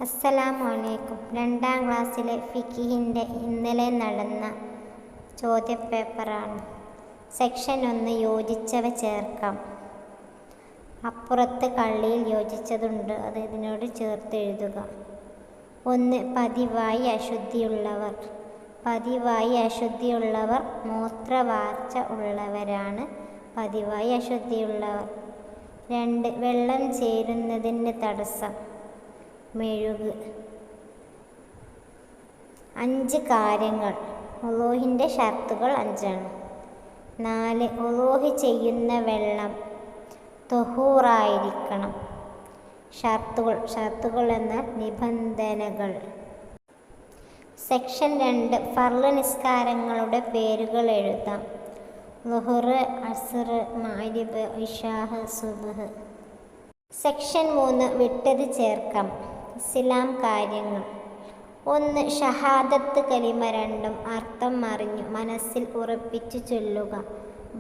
അസ്സലാമു അലൈക്കും. 2ാം ക്ലാസ്സിലെ ഫിഖിഹിൻ്റെ ഇന്നലെ നടന്ന ചോദ്യപേപ്പറാണ്. സെക്ഷൻ 1 യോജിച്ചവ ചേർക്കാം. അപ്പുറത്ത് കള്ളിയിൽ യോജിച്ചതുണ്ട്, അത് ഇതിനോട് ചേർത്ത് എഴുതുക. 1. പതിവായി അശുദ്ധിയുള്ളവർ. പതിവായി അശുദ്ധിയുള്ളവർ മൂത്രവാർച്ച ഉള്ളവരാണ് പതിവായി അശുദ്ധിയുള്ളവർ. 2. വെള്ളം ചേരുന്നതിന് തടസ്സം മെഴുക്. 5 കാര്യങ്ങൾ. ഉളൂഹിൻ്റെ ഷർത്തുകൾ 5ആണ്. 4. ഉളൂഹ് ചെയ്യുന്ന വെള്ളം ത്വഹൂറായിരിക്കണം. ഷർത്തുകൾ എന്നാൽ നിബന്ധനകൾ. സെക്ഷൻ 2 ഫർള് നിസ്കാരങ്ങളുടെ പേരുകൾ എഴുതാം. ളുഹ്ർ, അസ്ർ, മഗ്രിബ്, ഇശാഹ്, സുബ്ഹ്. സെക്ഷൻ 3 വിട്ടത് ചേർക്കാം. ഇസ്ലാം കാര്യങ്ങൾ. 1. ഷഹാദത്ത് കലിമ രണ്ടും അർത്ഥം അറിഞ്ഞു മനസ്സിൽ ഉറപ്പിച്ചു ചൊല്ലുക.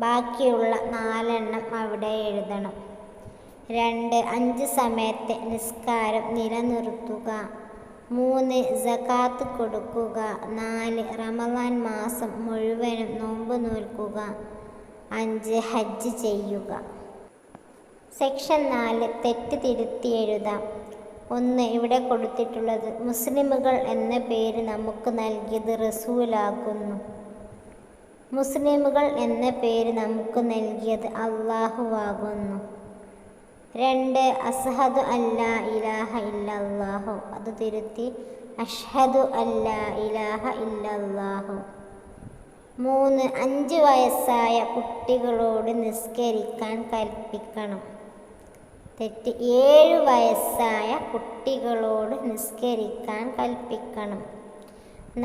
ബാക്കിയുള്ള 4 എണ്ണം അവിടെ എഴുതണം. 2. 5 സമയത്തെ നിസ്കാരം നിലനിർത്തുക. 3. സകാത്ത് കൊടുക്കുക. 4. റമളാൻ മാസം മുഴുവനും നോമ്പ് നോൽക്കുക. 5. ഹജ്ജ് ചെയ്യുക. സെക്ഷൻ 4 തെറ്റ് തിരുത്തി എഴുതാം. 1. ഇവിടെ കൊടുത്തിട്ടുള്ളത് മുസ്ലിമുകൾ എന്ന പേര് നമുക്ക് നൽകിയത് റസൂലാകുന്നു. മുസ്ലിമുകൾ എന്ന പേര് നമുക്ക് നൽകിയത് അള്ളാഹുവാകുന്നു. 2. അസ്ഹദു അല്ലാ ഇലാഹ ഇല്ലല്ലാഹു, അത് തിരുത്തി അഷ്ഹദു അല്ലാ ഇലാഹ ഇല്ലല്ലാഹു. 3. 5 വയസ്സായ കുട്ടികളോട് നിസ്കരിക്കാൻ കൽപ്പിക്കണം. തെറ്റ്. 7 വയസ്സായ കുട്ടികളോട് നിസ്കരിക്കാൻ കൽപ്പിക്കണം.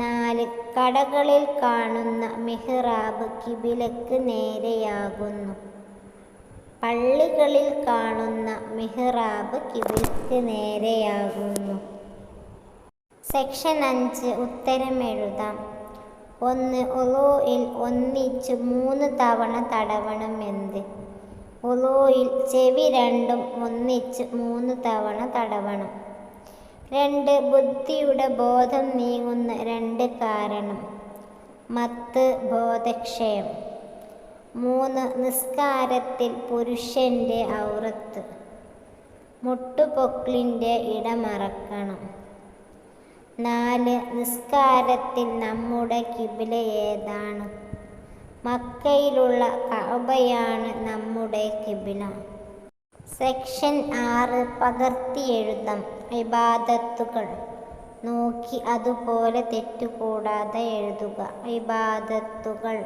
4. കടകളിൽ കാണുന്ന മിഹ്റാബ് കിബിലക്ക് നേരെയാകുന്നു. പള്ളികളിൽ കാണുന്ന മിഹ്റാബ് കിബിലക്ക് നേരെയാകുന്നു. സെക്ഷൻ 5 ഉത്തരം എഴുതാം. 1. ഉളൂഇൽ ഒന്നിച്ച് 3 തവണ തടവണം എന്ത്? ഉളൂഇൽ ചെവി രണ്ടും ഒന്നിച്ച് 3 തവണ തടവണം. 2. ബുദ്ധിയുടെ ബോധം നീങ്ങുന്ന 2 കാരണം. മത്ത്, ബോധക്ഷയം. 3. നിസ്കാരത്തിൽ പുരുഷൻ്റെ ഔറത്ത് മുട്ടുപൊക്കിളിൻ്റെ ഇടമറക്കണം. 4. നിസ്കാരത്തിൽ നമ്മുടെ കിബില ഏതാണ്? മക്കയിലുള്ള കഅബയാണ് നമ്മുടെ കിബില. സെക്ഷൻ 6 പകർത്തി എഴുതാം. ഇബാദത്തുകൾ നോക്കി അതുപോലെ തെറ്റുകൂടാതെ എഴുതുക. ഇബാദത്തുകൾ